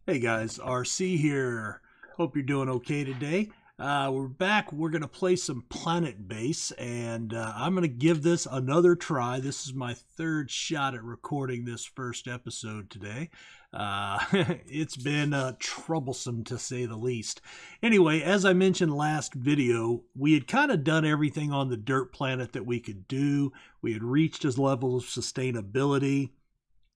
Hey guys, RC here. Hope you're doing okay today. We're back. We're going to play some Planetbase, and I'm going to give this another try. This is my third shot at recording this first episode today. It's been troublesome to say the least. Anyway, as I mentioned last video, we had kind of done everything on the dirt planet that we could do. We had reached his level of sustainability.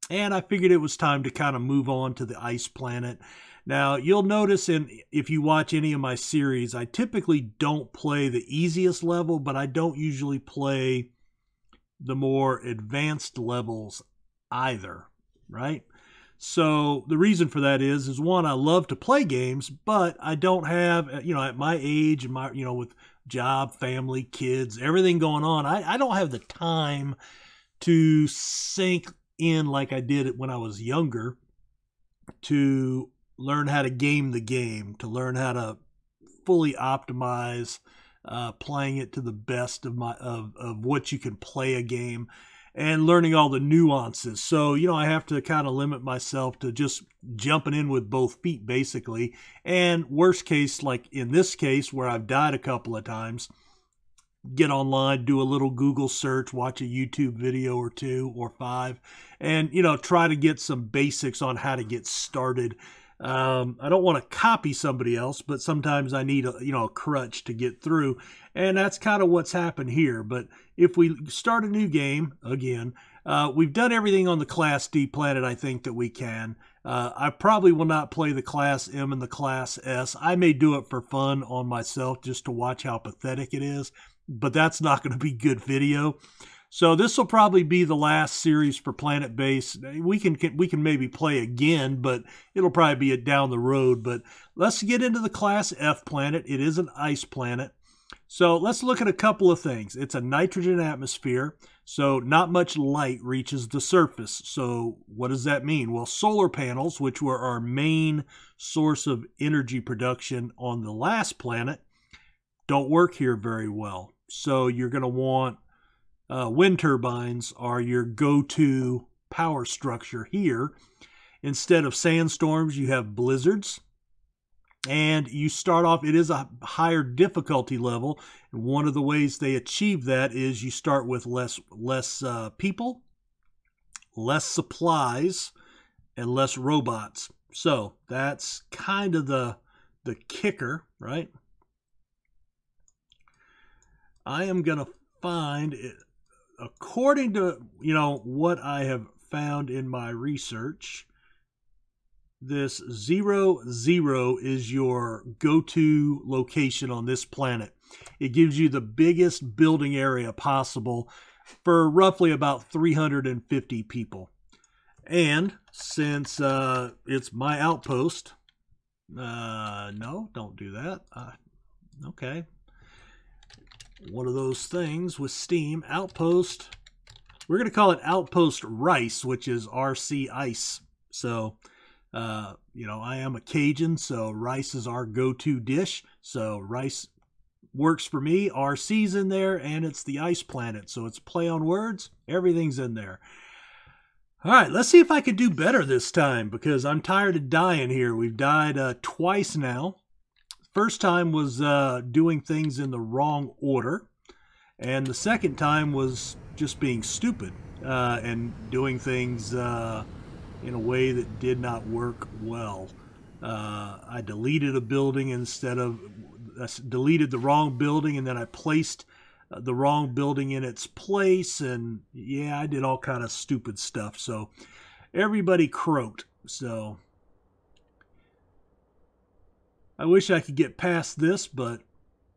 And I figured it was time to kind of move on to the ice planet. Now, you'll notice if you watch any of my series, I typically don't play the easiest level, but I don't usually play the more advanced levels either, right? So the reason for that is one, I love to play games, but I don't have, at my age and with job, family, kids, everything going on, I don't have the time to sink in like I did it when I was younger, to learn how to game the game, to learn how to fully optimize playing it to the best of what you can play a game, and learning all the nuances. So I have to kind of limit myself to just jumping in with both feet basically. And worst case, like in this case where I've died a couple of times, get online, do a little Google search, watch a YouTube video or two or five, and try to get some basics on how to get started. I don't want to copy somebody else, but sometimes I need a crutch to get through, and that's kind of what's happened here. But if we start a new game again, we've done everything on the Class D planet I think that we can. I probably will not play the Class M and the Class S. I may do it for fun on myself just to watch how pathetic it is, but that's not going to be good video. So this will probably be the last series for Planetbase. We can maybe play again, but it'll probably be down the road. But let's get into the Class F planet. It is an ice planet. So let's look at a couple of things. It's a nitrogen atmosphere, so not much light reaches the surface. So what does that mean? Well, solar panels, which were our main source of energy production on the last planet, don't work here very well. So you're going to want wind turbines are your go-to power structure here. Instead of sandstorms, you have blizzards. And you start off, it is a higher difficulty level. And one of the ways they achieve that is you start with less people, less supplies, and less robots. So that's kind of the kicker, right? I am going to find it, according to, what I have found in my research, this 0, 0 is your go-to location on this planet. It gives you the biggest building area possible for roughly about 350 people. And since it's my outpost, no, don't do that. Okay. One of those things with Steam, outpost. We're going to call it Outpost Rice, which is RC Ice. So, I am a Cajun, so rice is our go-to dish. So rice works for me. RC's in there, and it's the ice planet. So it's play on words. Everything's in there. All right, let's see if I can do better this time, because I'm tired of dying here. We've died twice now. First time was doing things in the wrong order, and the second time was just being stupid and doing things in a way that did not work well. I deleted a building deleted the wrong building, and then I placed the wrong building in its place, and yeah, I did all kind of stupid stuff. So everybody croaked. So I wish I could get past this, but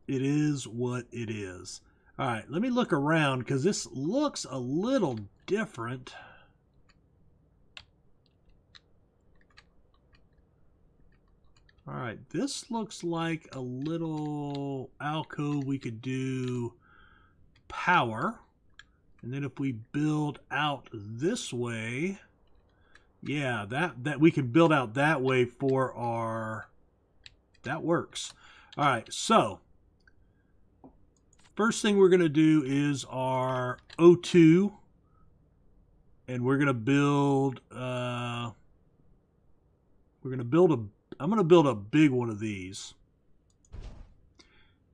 it is what it is. All right, let me look around because this looks a little different. All right, this looks like a little alcove we could do power. And then if we build out this way, yeah, that we can build out that way for our... That works. All right, so first thing we're going to do is our O2, and we're going to build we're gonna build a. I'm gonna build a big one of these,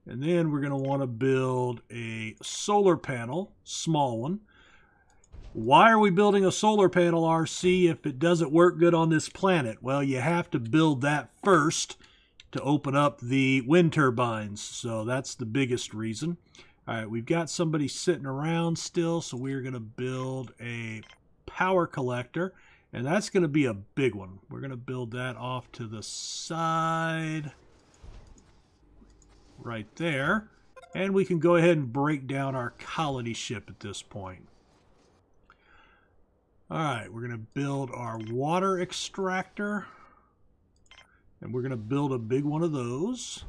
and then we're gonna want to build a solar panel, small one. Why are we building a solar panel, RC, if it doesn't work good on this planet? Well, you have to build that first to open up the wind turbines. So that's the biggest reason. All right, we've got somebody sitting around still, so we're going to build a power collector, and that's going to be a big one. We're going to build that off to the side right there, and we can go ahead and break down our colony ship at this point. All right, we're going to build our water extractor, and we're going to build a big one of those.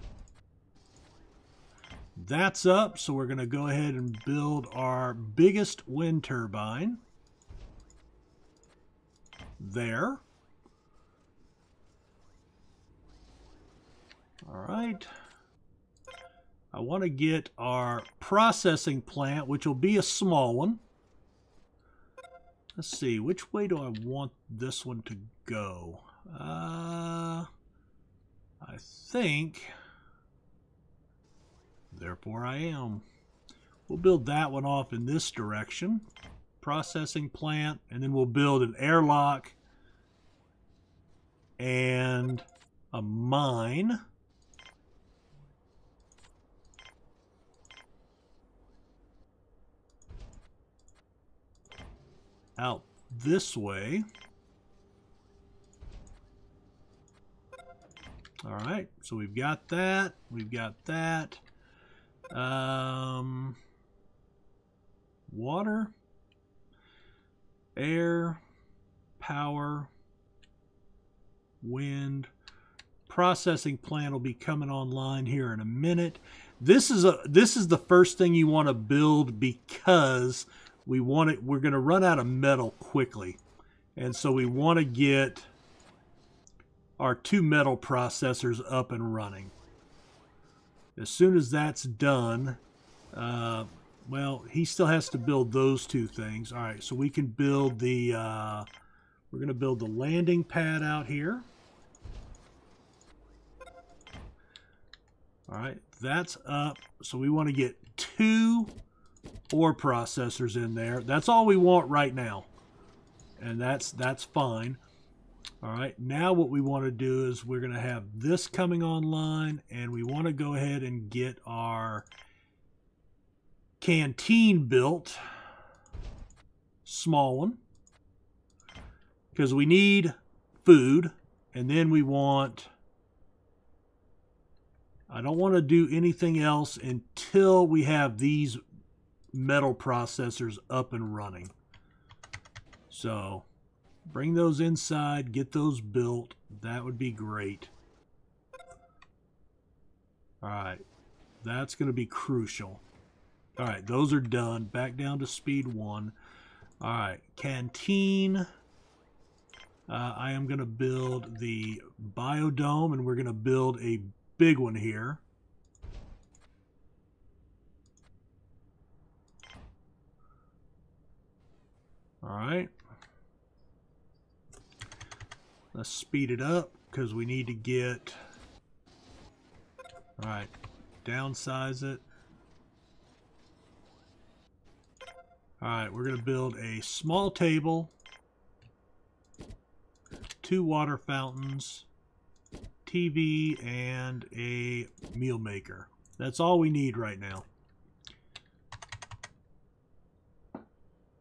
That's up, so we're going to go ahead and build our biggest wind turbine there. All right. I want to get our processing plant, which will be a small one. Let's see, which way do I want this one to go? I think, therefore I am. We'll build that one off in this direction. Processing plant, and then we'll build an airlock and a mine. Out this way. All right, so we've got that. We've got that. Water, air, power, wind. Processing plant will be coming online here in a minute. This is the first thing you want to build because we're going to run out of metal quickly. And so we want to get our 2 metal processors up and running. As soon as that's done, well, he still has to build those 2 things. All right, so we can build the, we're going to build the landing pad out here. All right, that's up. So we want to get 2 ore processors in there. That's all we want right now, and that's fine. All right, now what we want to do is we're going to have this coming online, and we want to go ahead and get our canteen built, small one, because we need food. And then we want, I don't want to do anything else until we have these metal processors up and running. So bring those inside, get those built. That would be great. All right, that's going to be crucial. All right, those are done. Back down to speed 1. All right, canteen. I am going to build the biodome, and we're going to build a big one here. All right, let's speed it up because we need to get, all right, downsize it. All right, we're going to build a small table, 2 water fountains, TV, and a meal maker. That's all we need right now.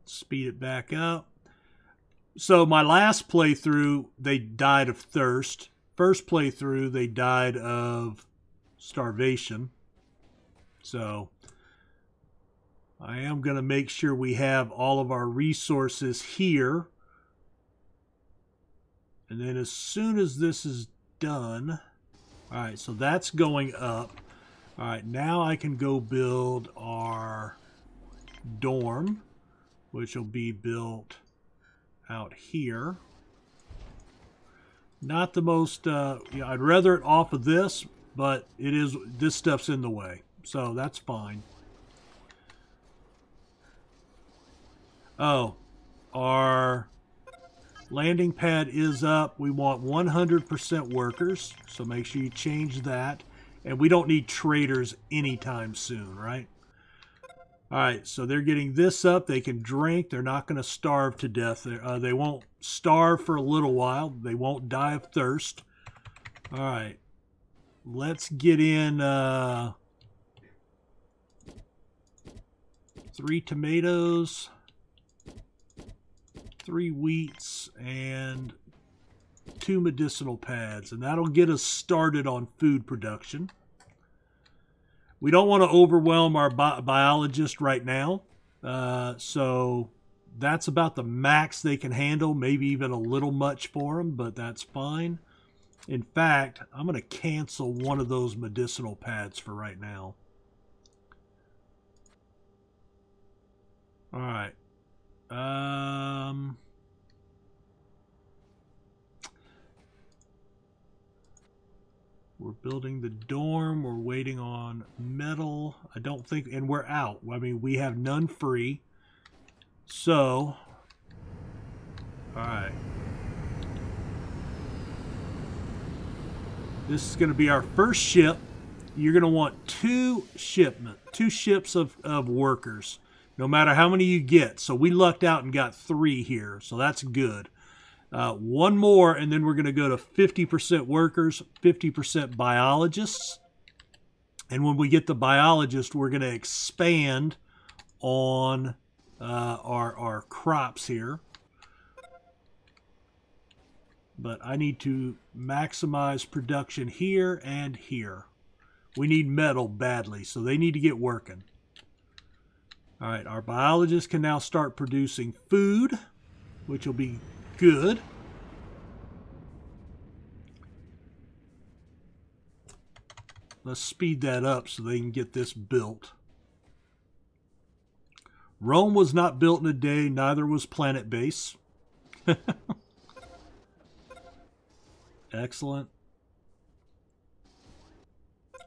Speed it back up. So my last playthrough, they died of thirst. First playthrough, they died of starvation. So I am going to make sure we have all of our resources here. And then as soon as this is done, all right, so that's going up. All right, now I can go build our dorm, which will be built out here. Not the most, I'd rather it off of this, but it is, this stuff's in the way, so that's fine. Oh, our Landing pad is up. We want 100% workers, so make sure you change that. And we don't need traders anytime soon, right? All right, so they're getting this up. They can drink. They're not going to starve to death. They won't starve for a little while. They won't die of thirst. All right, let's get in 3 tomatoes, 3 wheats, and 2 medicinal pads, and that'll get us started on food production. We don't want to overwhelm our biologist right now, so that's about the max they can handle, maybe even a little much for them, but that's fine. In fact, I'm going to cancel one of those medicinal pads for right now. All right. We're building the dorm. We're waiting on metal. I don't think, and we're out. I mean, we have none free. So, all right. This is going to be our first ship. You're going to want 2 ships of workers, no matter how many you get. So we lucked out and got 3 here. So that's good. 1 more, and then we're going to go to 50% workers, 50% biologists. And when we get the biologist, we're going to expand on our crops here. But I need to maximize production here and here. We need metal badly, so they need to get working. All right, our biologists can now start producing food, which will be good. Let's speed that up so they can get this built. Rome was not built in a day, neither was Planetbase. Excellent.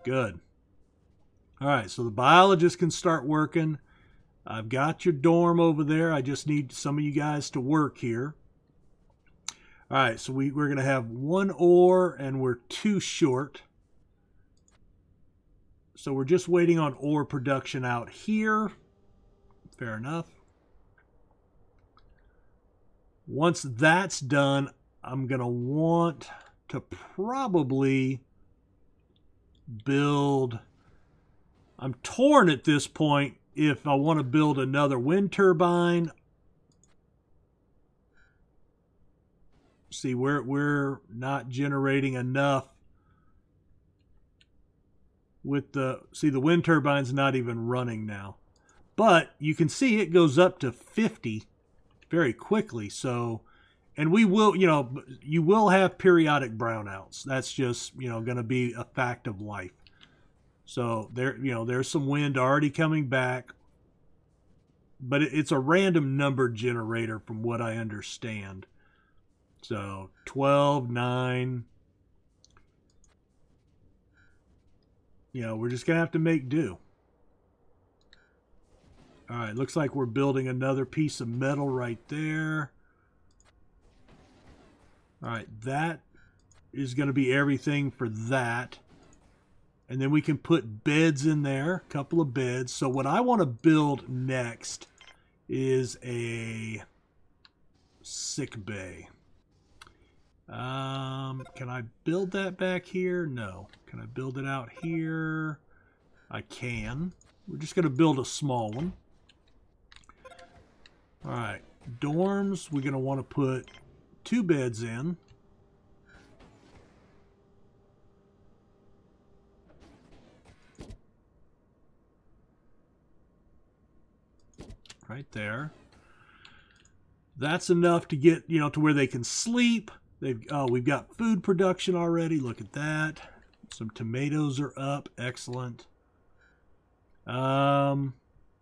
Good. All right, so the biologist can start working. I've got your dorm over there. I just need some of you guys to work here. All right, so we're going to have 1 ore, and we're 2 short. So we're just waiting on ore production out here. Fair enough. Once that's done, I'm going to want to probably build... I'm torn at this point if I want to build another wind turbine. See, we're not generating enough with the... See, the wind turbine's not even running now. But you can see it goes up to 50 very quickly. So, and we will, you will have periodic brownouts. That's just, going to be a fact of life. So there, there's some wind already coming back. But it's a random number generator from what I understand. So 12, 9. We're just going to have to make do. All right, looks like we're building another piece of metal right there. All right, that is going to be everything for that. And then we can put beds in there, a couple of beds. So what I want to build next is a sick bay. Can I build that back here? No. Can I build it out here? I can. We're just going to build a small one. All right. Dorms, we're going to want to put 2 beds in. Right there. That's enough to get, to where they can sleep. We've got food production already. Look at that. Some tomatoes are up. Excellent. All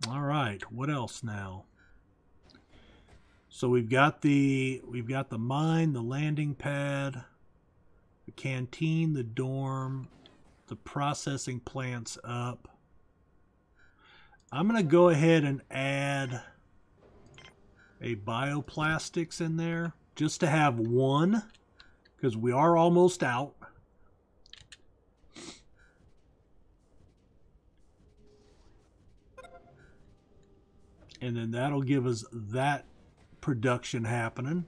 right. What else now? So we've got the mine, the landing pad, the canteen, the dorm, the processing plant's up. I'm going to go ahead and add a bioplastics in there just to have one, because we are almost out. And then that'll give us that production happening.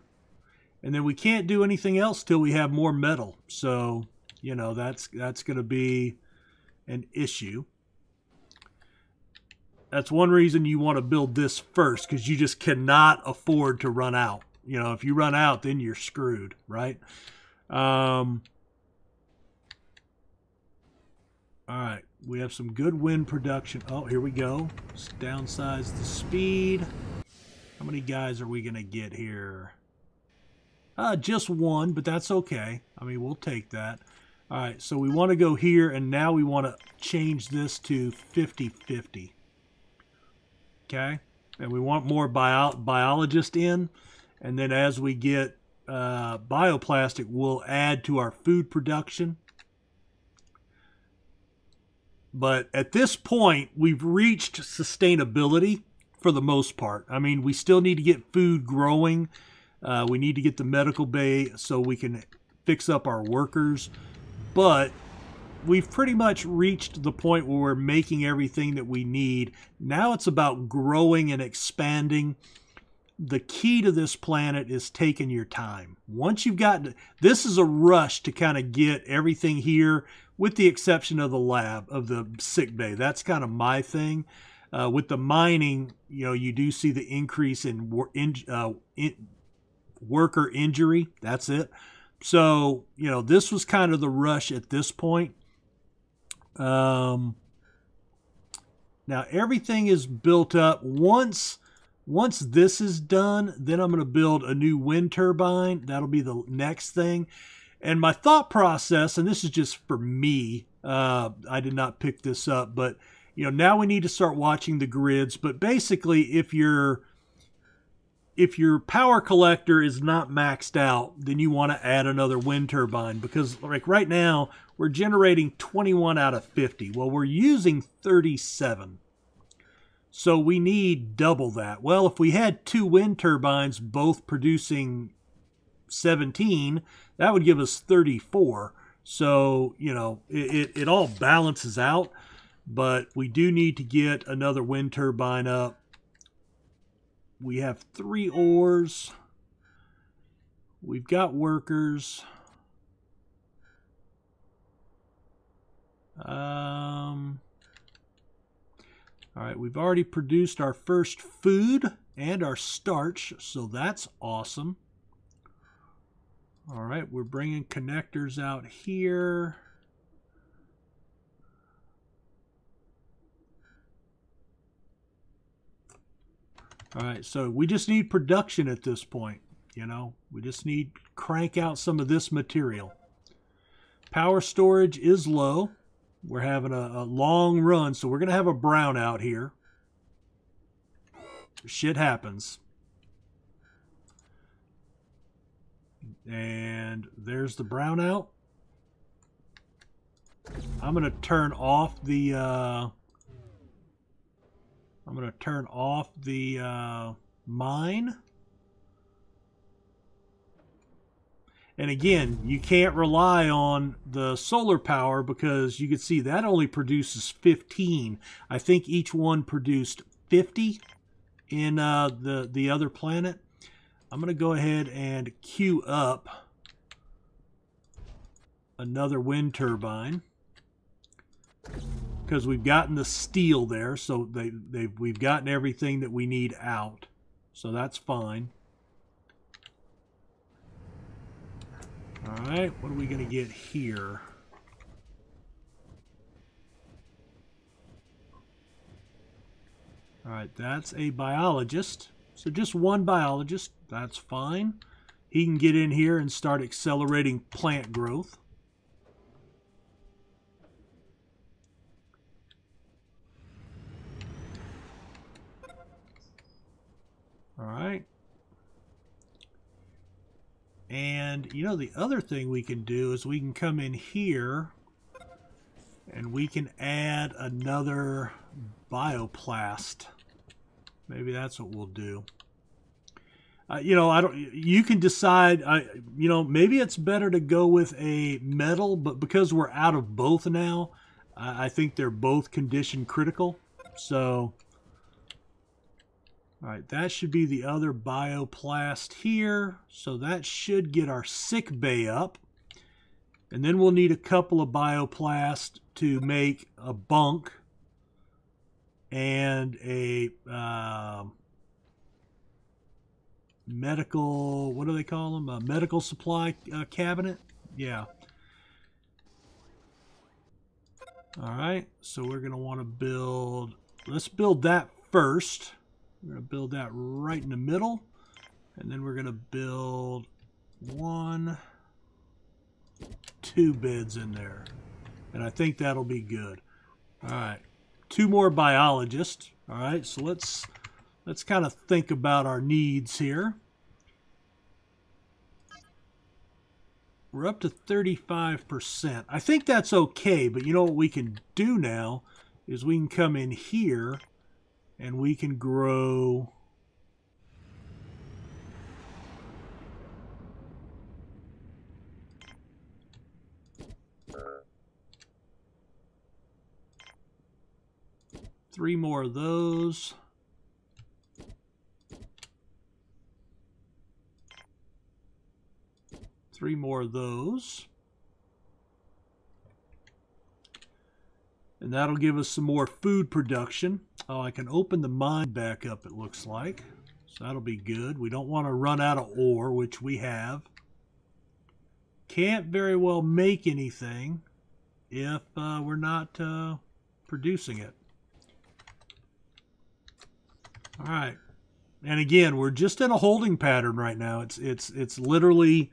And then we can't do anything else till we have more metal. So, you know, that's going to be an issue. That's one reason you want to build this first, because you just cannot afford to run out. You know, if you run out, then you're screwed, right? All right, we have some good wind production. Oh, here we go. Let's downsize the speed. How many guys are we going to get here? Just one, but that's okay. I mean, we'll take that. All right, so we want to go here, and now we want to change this to 50-50. Okay, and we want more biologist in, and then as we get bioplastic, we'll add to our food production. But at this point, we've reached sustainability for the most part. I mean, we still need to get food growing. We need to get the medical bay so we can fix up our workers. But we've pretty much reached the point where we're making everything that we need. Now it's about growing and expanding. The key to this planet is taking your time. Once you've gotten, this is a rush to kind of get everything here, with the exception of the lab, of the sick bay. That's kind of my thing. With the mining, you know, you do see the increase in worker injury. That's it. So, you know, this was kind of the rush at this point. Now everything is built up. Once this is done, then I'm going to build a new wind turbine. That'll be the next thing. And my thought process, and this is just for me, I did not pick this up, but you know, now we need to start watching the grids. But basically, if your power collector is not maxed out, then you want to add another wind turbine, because like right now we're generating 21 out of 50. Well, we're using 37. So we need double that. Well, if we had two wind turbines both producing 17, that would give us 34. So, you know, it all balances out, but we do need to get another wind turbine up. We have 3 ores. We've got workers. All right, we've already produced our first food and our starch, so that's awesome. All right, we're bringing connectors out here. All right, so we just need production at this point, you know. We just need to crank out some of this material. Power storage is low. We're having a long run, so we're going to have a brownout here. Shit happens. And there's the brownout. I'm going to turn off the mine. And again, you can't rely on the solar power, because you can see that only produces 15. I think each one produced 50 in the other planet. I'm going to go ahead and queue up another wind turbine, because we've gotten the steel there, so we've gotten everything that we need out, so that's fine. All right, what are we going to get here? All right, that's a biologist. So just one biologist, that's fine. He can get in here and start accelerating plant growth. All right. And, you know, the other thing we can do is we can come in here and we can add another bioplast. Maybe that's what we'll do. You know, I don't. You can decide. You know, maybe it's better to go with a metal, but because we're out of both now, I think they're both condition critical. So, all right, that should be the other bioplast here. So that should get our sick bay up. And then we'll need a couple of bioplast to make a bunk and a medical, what do they call them? A medical supply cabinet. Yeah. All right, so we're going to want to build, let's build that first. We're going to build that right in the middle. And then we're going to build 1, 2 beds in there. And I think that'll be good. All right, 2 more biologists. All right, so let's kind of think about our needs here. We're up to 35%. I think that's okay, but you know what we can do now is we can come in here and we can grow three more of those. Three more of those. And that'll give us some more food production. Oh, I can open the mine back up, it looks like. So that'll be good. We don't want to run out of ore, which we have. Can't very well make anything if we're not producing it. All right. And again, we're just in a holding pattern right now. It's literally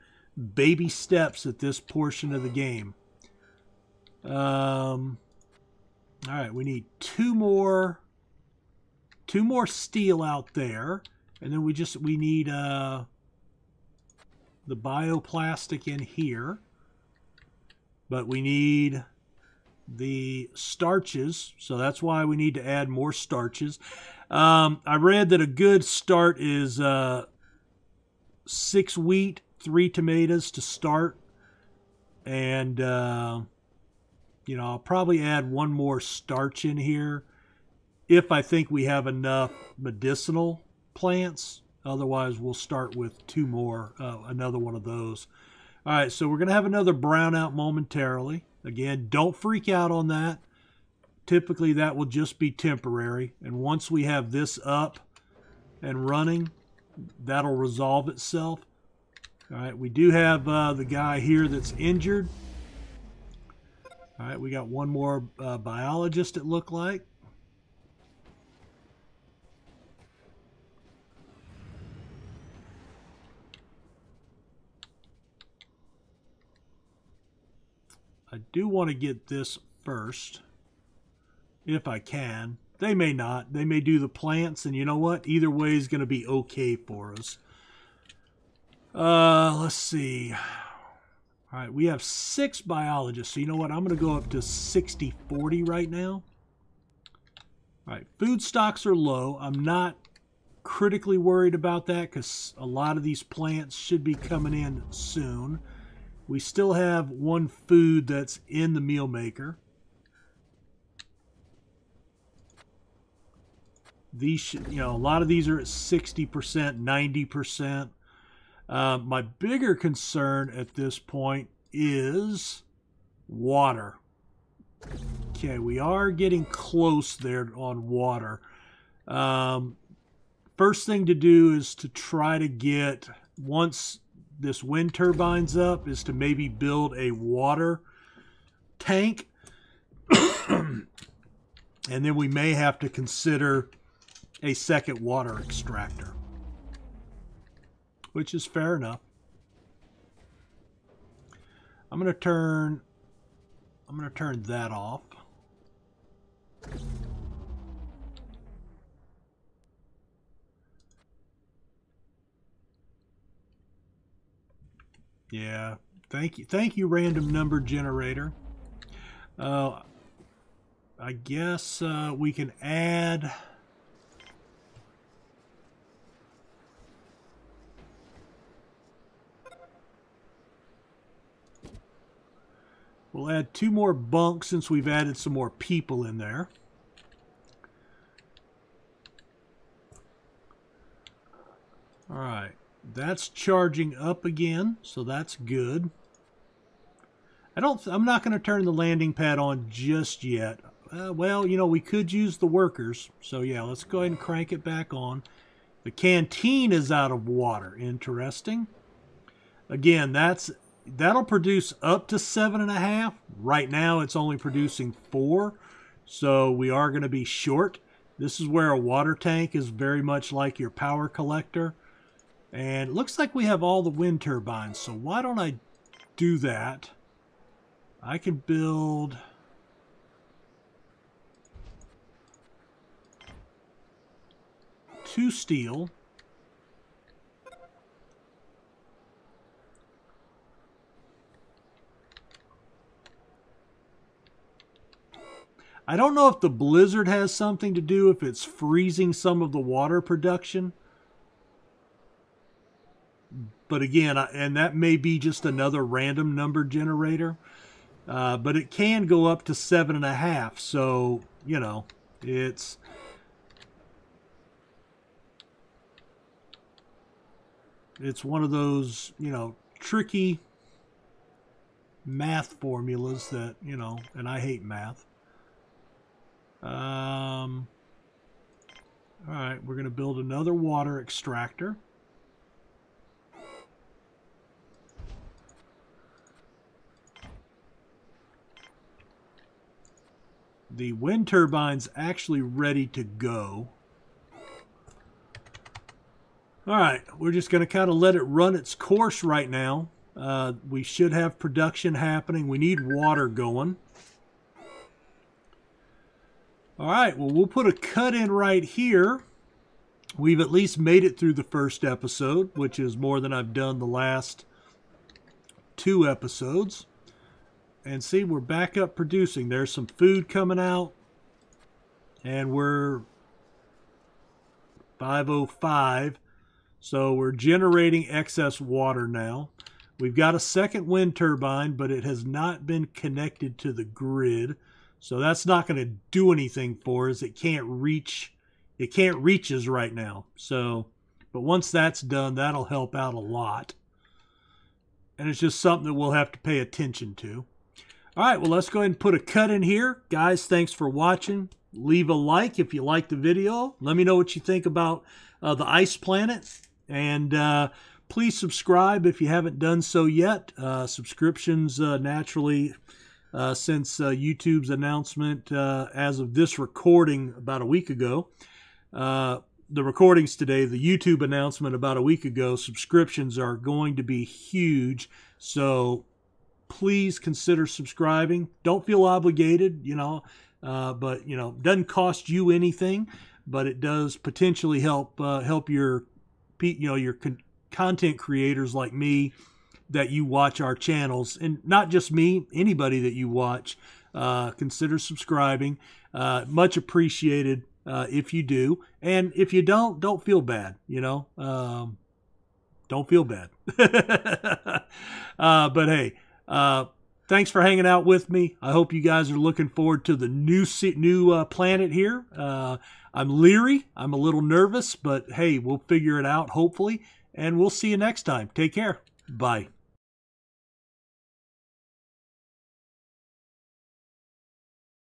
baby steps at this portion of the game. All right, we need two more steel out there, and then we need the bioplastic in here, but we need the starches, so that's why we need to add more starches. I read that a good start is 6 wheat, 3 tomatoes to start, and you know, I'll probably add 1 more starch in here if I think we have enough medicinal plants. Otherwise, we'll start with 2 more, another one of those. All right, so we're going to have another brownout momentarily. Again, don't freak out on that. Typically, that will just be temporary, and once we have this up and running, that'll resolve itself. All right, we do have the guy here that's injured. All right, we got 1 more biologist, it looked like. I do want to get this first, if I can. They may not. They may do the plants, and you know what? Either way is going to be okay for us. Let's see. All right, we have 6 biologists. So you know what? I'm going to go up to 60-40 right now. All right, food stocks are low. I'm not critically worried about that because a lot of these plants should be coming in soon. We still have 1 food that's in the meal maker. These should, you know, a lot of these are at 60%, 90%. My bigger concern at this point is water. Okay, we are getting close there on water. First thing to do is to try to get, once this wind turbine's up, is to maybe build a water tank. And then we may have to consider a second water extractor, which is fair enough. I'm going to turn that off. Yeah, thank you, random number generator. I guess we can add We'll add 2 more bunks since we've added some more people in there. All right, that's charging up again, so that's good. I'm not going to turn the landing pad on just yet. Well, you know, we could use the workers. So yeah, let's go ahead and crank it back on. The canteen is out of water. Interesting. Again, that'll produce up to 7.5. Right now, it's only producing 4. So we are going to be short. This is where a water tank is very much like your power collector. And it looks like we have all the wind turbines. So why don't I do that? I can build 2 steel. I don't know if the blizzard has something to do, if it's freezing some of the water production. But again, and that may be just another random number generator. But it can go up to 7.5. So, you know, it's one of those, you know, tricky math formulas that, you know, and I hate math. All right, we're going to build another water extractor. The wind turbine's actually ready to go. All right, we're just going to kind of let it run its course right now. We should have production happening. We need water going. All right, well, we'll put a cut in right here. We've at least made it through the first episode, which is more than I've done the last 2 episodes. And see, we're back up producing. There's some food coming out. And we're 5:05. So we're generating excess water now. We've got a second wind turbine, but it has not been connected to the grid. So that's not going to do anything for us. It can't reach us right now. So, but once that's done, that'll help out a lot. And it's just something that we'll have to pay attention to. All right, well, let's go ahead and put a cut in here. Guys, thanks for watching. Leave a like if you liked the video. Let me know what you think about the ice planet. And please subscribe if you haven't done so yet. Subscriptions naturally, since YouTube's announcement as of this recording about a week ago. The recordings today, the YouTube announcement about a week ago, subscriptions are going to be huge. So please consider subscribing. Don't feel obligated, you know, but, you know, doesn't cost you anything, but it does potentially help your, you know, your content creators like me that you watch our channels, and not just me, anybody that you watch. Consider subscribing. Much appreciated if you do, and if you don't feel bad, you know. Don't feel bad. But hey, thanks for hanging out with me. I hope you guys are looking forward to the new planet here. I'm leery. I'm a little nervous, but hey, we'll figure it out, hopefully. And we'll see you next time. Take care. Bye.